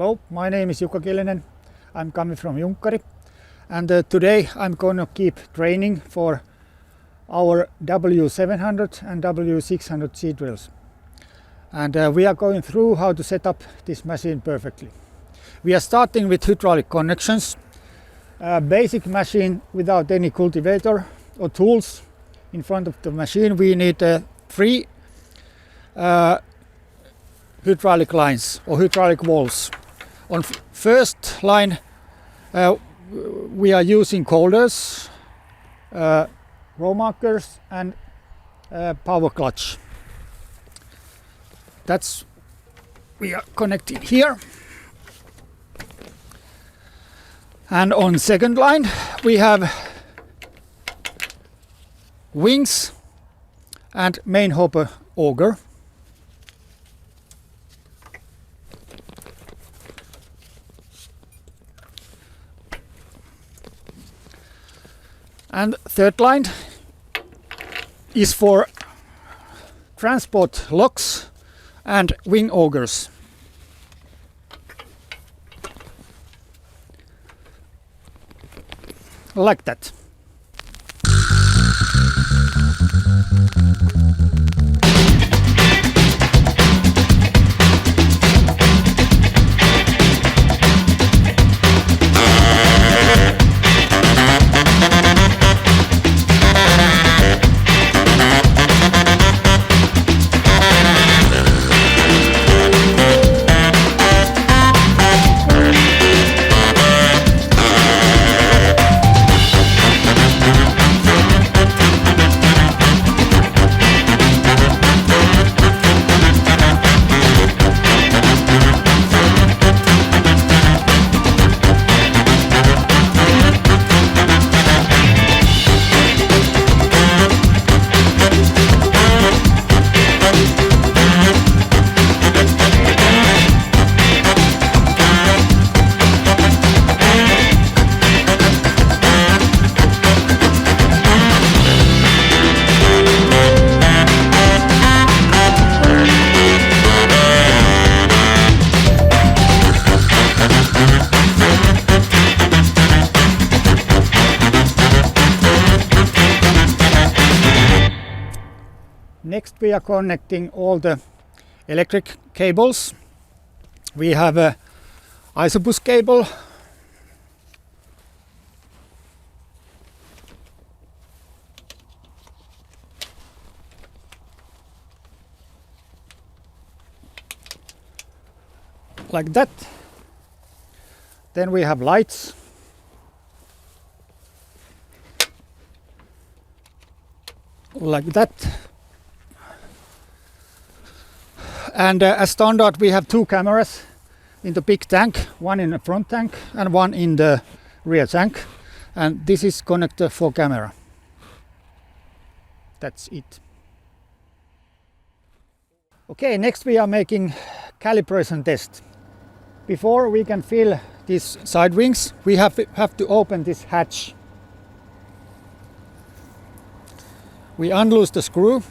Hello, my name is Junkkari. I'm coming from Junkkari, and today I'm going to keep training for our W700 and W600 seed drills. And we are going through how to set up this machine perfectly. We are starting with hydraulic connections, a basic machine without any cultivator or tools in front of the machine. We need 3 hydraulic lines or hydraulic valves. On first line we are using coulters, row markers and power clutch. That's we are connected here. And on second line we have wings and main hopper auger. And third line is for transport locks and wing augers. Like that. Next we are connecting all the electric cables. We have a ISOBUS cable, like that. Then we have lights. Like that. And as standard we have 2 cameras in the big tank, one in the front tank and one in the rear tank, and this is connector for camera. That's it. Okay, next we are making calibration test. Before we can fill these side wings, we have to open this hatch. We unloose the screw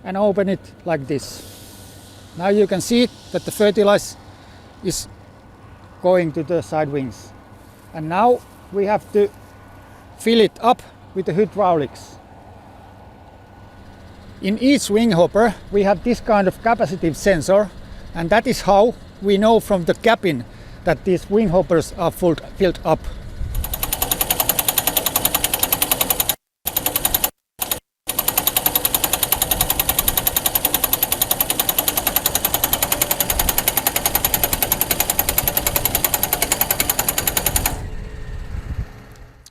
and open it like this. Now you can see that the fertilizer is going to the side wings. And now we have to fill it up with the hydraulics. In each wing hopper we have this kind of capacitive sensor, and that is how we know from the cabin that these wing hoppers are filled up.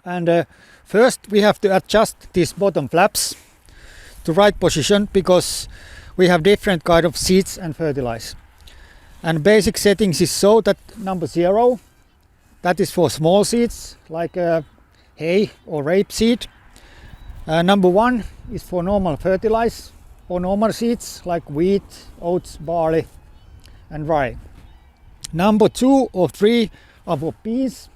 And first we have to adjust these bottom flaps to right position, because we have different kind of seeds and fertilizer. And basic settings is so that number 0, that is for small seeds like hay or rapeseed. Number 1 is for normal fertilizer or normal seeds like wheat, oats, barley and rye. Number 2 or 3 are for peas,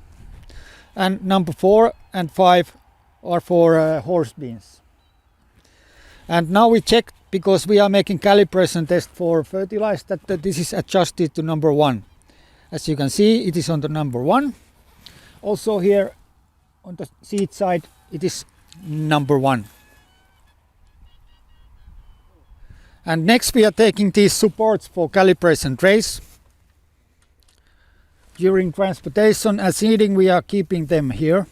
and number 4 and 5 are for horse beans. And now we check, because we are making calibration test for fertilizer, that this is adjusted to number 1. As you can see, it is on the number 1. Also here on the seat side, it is number 1. And next we are taking these supports for calibration trays. During transportation and seating we are keeping them here.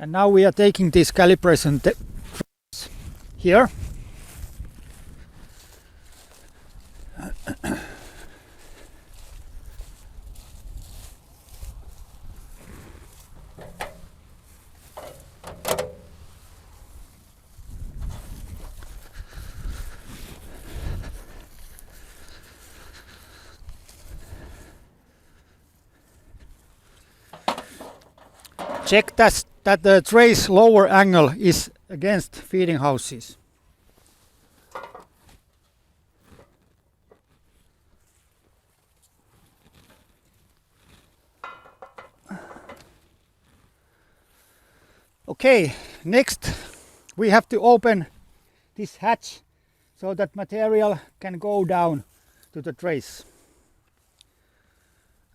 And now we are taking this calibration here. Check that the tray's lower angle is against feeding houses. Okay, next we have to open this hatch so that material can go down to the trays.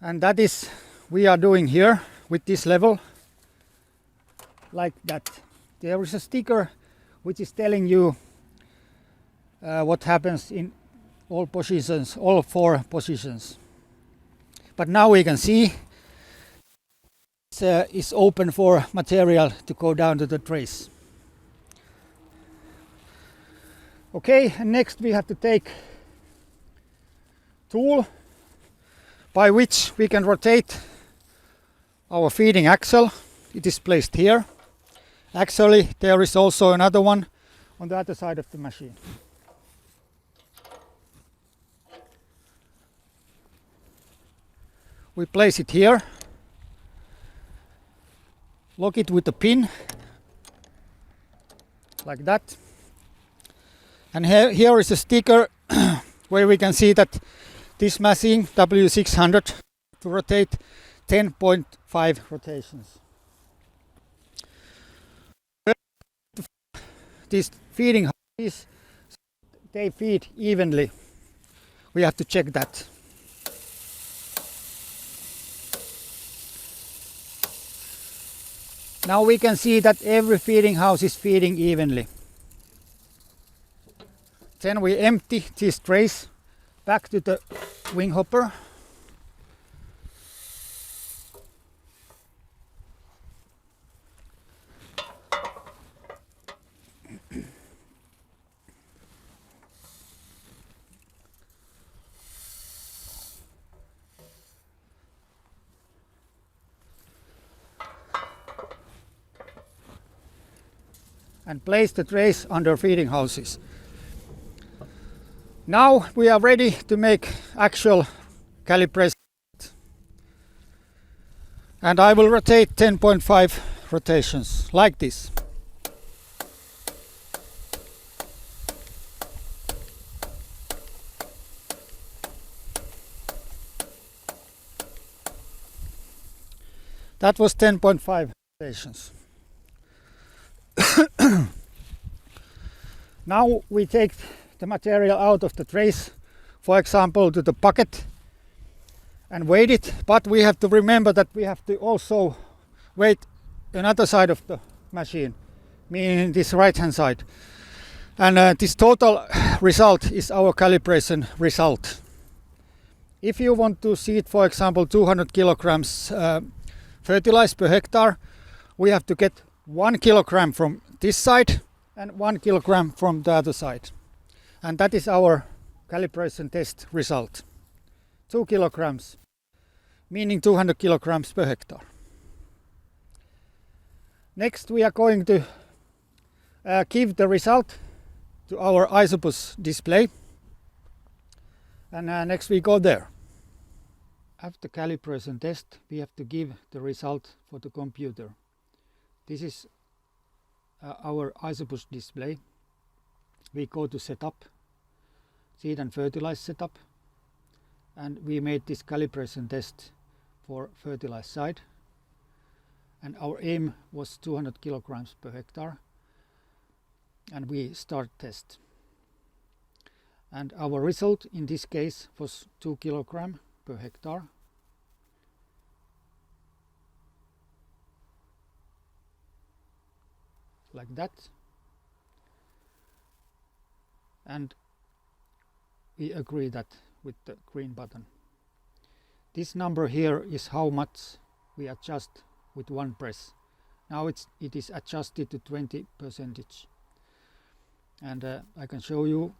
And that is we are doing here with this level. Like that. There is a sticker which is telling you what happens in all positions, all 4 positions. But now we can see it's open for material to go down to the trays. Okay, and next we have to take tool by which we can rotate our feeding axle. It is placed here. Actually, there is also another one on the other side of the machine. We place it here, lock it with a pin, like that. And here is a sticker where we can see that this machine, W600, to rotate 10.5 rotations. These feeding houses, they feed evenly. We have to check that. Now we can see that every feeding house is feeding evenly. Then we empty these trays back to the wing hopper. And place the trays under feeding houses. Now we are ready to make actual calibration. And I will rotate 10.5 rotations like this. That was 10.5 rotations. Now we take the material out of the trays, for example to the bucket, and weight it, but we have to remember that we have to also weight another side of the machine, meaning this right hand side. And this total result is our calibration result. If you want to seed, for example, 200 kilograms fertilizer per hectare, we have to get 1 kilogram from this side and 1 kilogram from the other side. And that is our calibration test result. 2 kilograms, meaning 200 kilograms per hectare. Next we are going to give the result to our ISOBUS display. And next we go there. After calibration test, we have to give the result for the computer. This is our ISOBUS display. We go to setup seed and fertilizer setup, and we made this calibration test for fertilizer side, and our aim was 200 kilograms per hectare, and we start test, and our result in this case was 2 kilogram per hectare. Like that, and we agree that with the green button. This number here is how much we adjust with one press. Now it is adjusted to 20%, and I can show you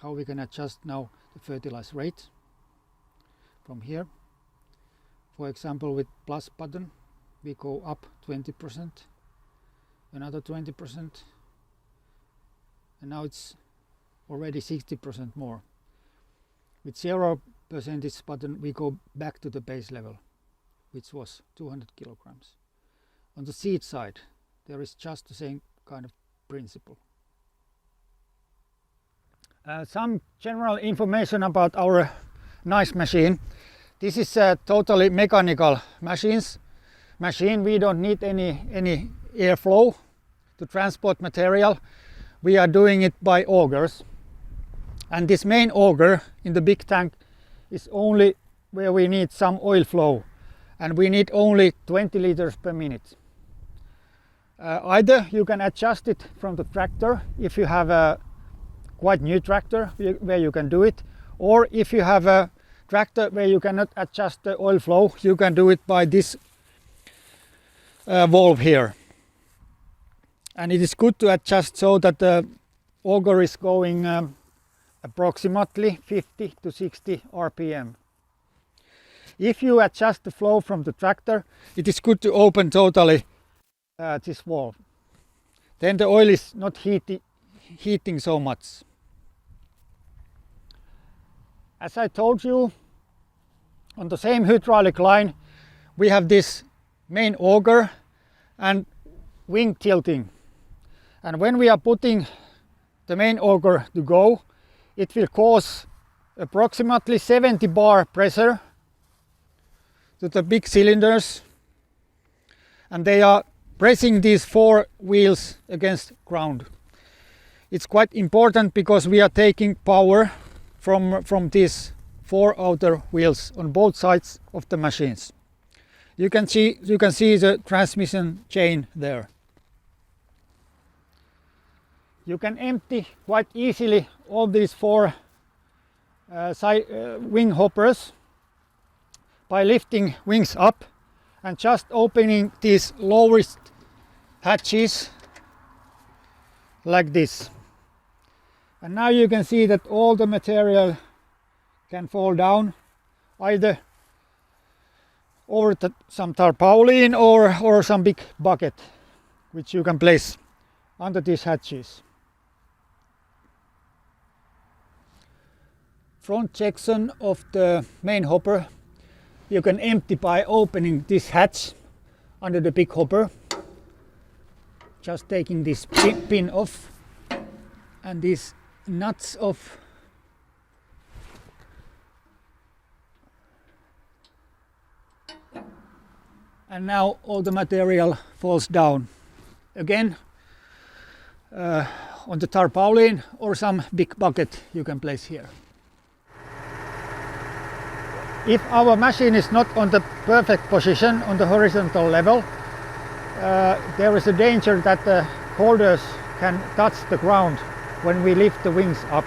how we can adjust now the fertilizer rate from here. For example, with plus button we go up 20%, another 20%, and now it's already 60% more. With 0% button we go back to the base level, which was 200 kilograms. On the seed side there is just the same kind of principle. Some general information about our nice machine. This is a totally mechanical machine. We don't need any airflow to transport material. We are doing it by augers, and this main auger in the big tank is only where we need some oil flow, and we need only 20 liters per minute. Either you can adjust it from the tractor if you have a quite new tractor where you can do it, or if you have a tractor where you cannot adjust the oil flow, you can do it by this valve here. And it is good to adjust so that the auger is going approximately 50 to 60 RPM. If you adjust the flow from the tractor, it is good to open totally this valve. Then the oil is not heating so much. As I told you, on the same hydraulic line we have this main auger and wing tilting, and when we are putting the main auger to go, it will cause approximately 70 bar pressure to the big cylinders, and they are pressing these 4 wheels against ground. It's quite important because we are taking power from these 4 outer wheels on both sides of the machines. You can see the transmission chain there. You can empty quite easily all these 4 wing hoppers by lifting wings up and just opening these lowest hatches like this. And now you can see that all the material can fall down either over some tarpaulin or some big bucket which you can place under these hatches. Front section of the main hopper you can empty by opening this hatch under the big hopper, just taking this pin off and these nuts off. And now all the material falls down again on the tarpaulin or some big bucket you can place here. If our machine is not on the perfect position on the horizontal level, there is a danger that the holders can touch the ground when we lift the wings up.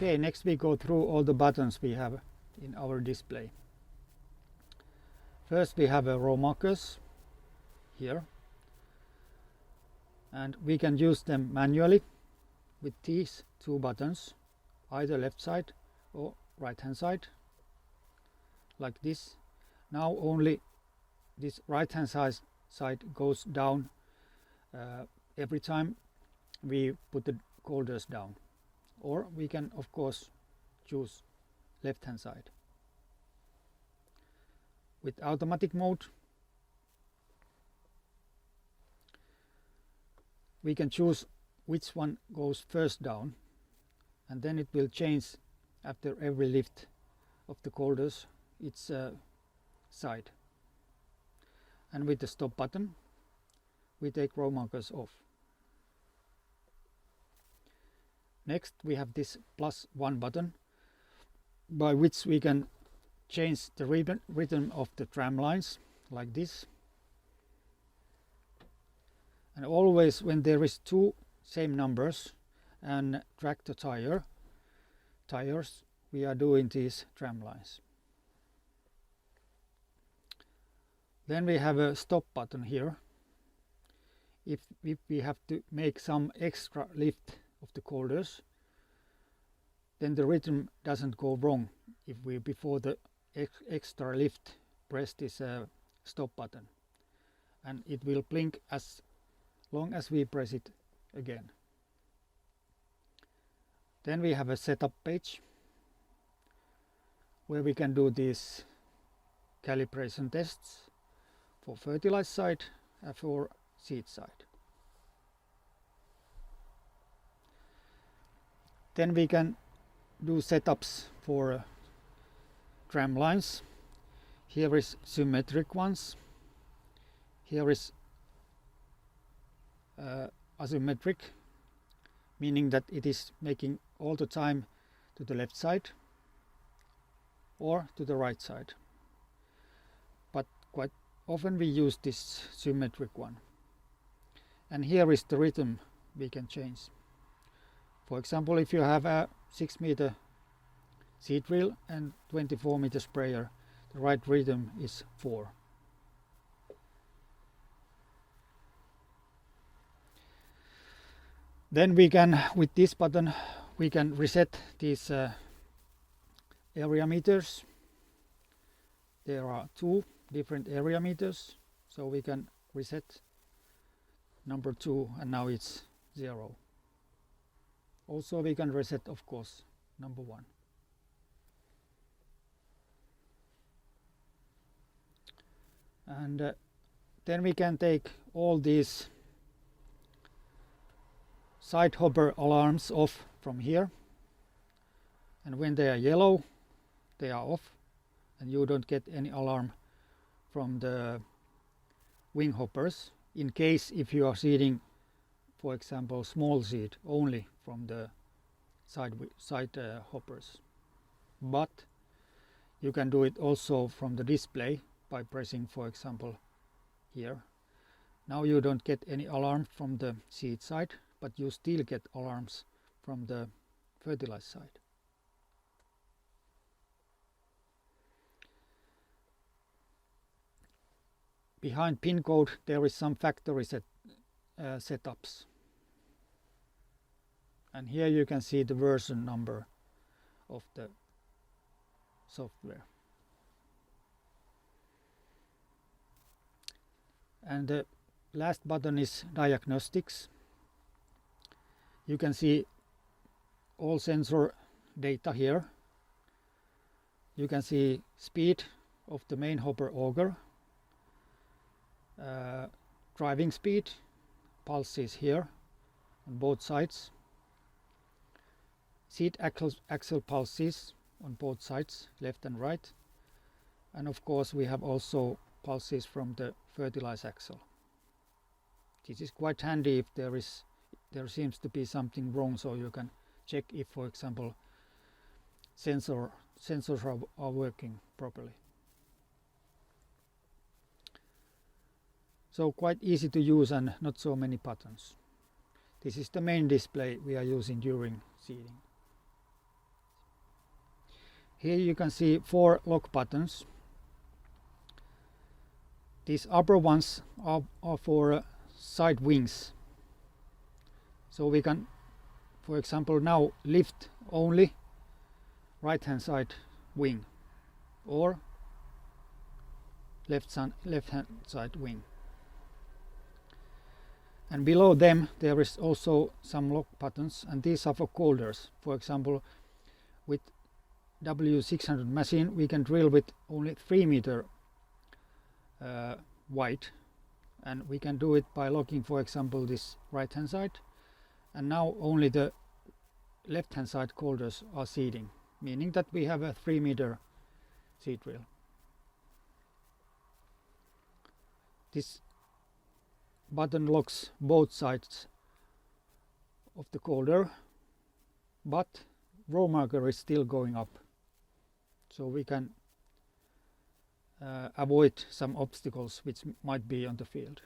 Okay, next we go through all the buttons we have in our display. First we have a row markers here, and we can use them manually with these 2 buttons, either left side or right hand side, like this. Now only this right hand side side goes down every time we put the counters down, or we can of course choose left hand side. With automatic mode we can choose which one goes first down, and then it will change after every lift of the counters its side. And with the stop button we take row markers off. Next we have this +1 button, by which we can change the rhythm of the tram lines like this. And always when there is two same numbers and tractor tires, we are doing these tram lines. Then we have a stop button here. If we have to make some extra lift of the counters, then the rhythm doesn't go wrong if we before the extra lift press this stop button, and it will blink as long as we press it again. Then we have a setup page where we can do these calibration tests for fertilizer side and for seed side. Then we can do setups for tram lines. Here is symmetric ones. Here is asymmetric, meaning that it is making all the time to the left side or to the right side. But quite often we use this symmetric one. And here is the rhythm we can change. For example, if you have a 6-meter seed drill and 24-meter sprayer, the right rhythm is 4. Then we can, with this button, we can reset these area meters. There are 2 different area meters, so we can reset number 2 and now it's 0. Also we can reset, of course, number 1. And then we can take all these side hopper alarms off from here, and when they are yellow they are off, and you don't get any alarm from the wing hoppers in case if you are seeding, for example, small seed only from the side hoppers. But you can do it also from the display by pressing, for example, here. Now you don't get any alarm from the seed side, but you still get alarms from the fertilizer side. Behind pin code there is some factory setups, and here you can see the version number of the software. And the last button is diagnostics. You can see all sensor data here. You can see speed of the main hopper auger, driving speed, pulses here on both sides, seed axle pulses on both sides, left and right, and of course we have also pulses from the fertilizer axle. This is quite handy if there seems to be something wrong, so you can check if, for example, sensors are working properly. So quite easy to use and not so many buttons. This is the main display we are using during seeding. Here you can see 4 lock buttons. These upper ones are for side wings. So we can, for example, now lift only right hand side wing or left hand side wing. and below them there is also some lock buttons, and these are for coulters. For example, with W600 machine we can drill with only 3 meter wide, and we can do it by locking, for example, this right hand side, and now only the left hand side coulters are seeding, meaning that we have a 3 meter seed drill. This button locks both sides of the coulter, but row marker is still going up, so we can avoid some obstacles which might be on the field.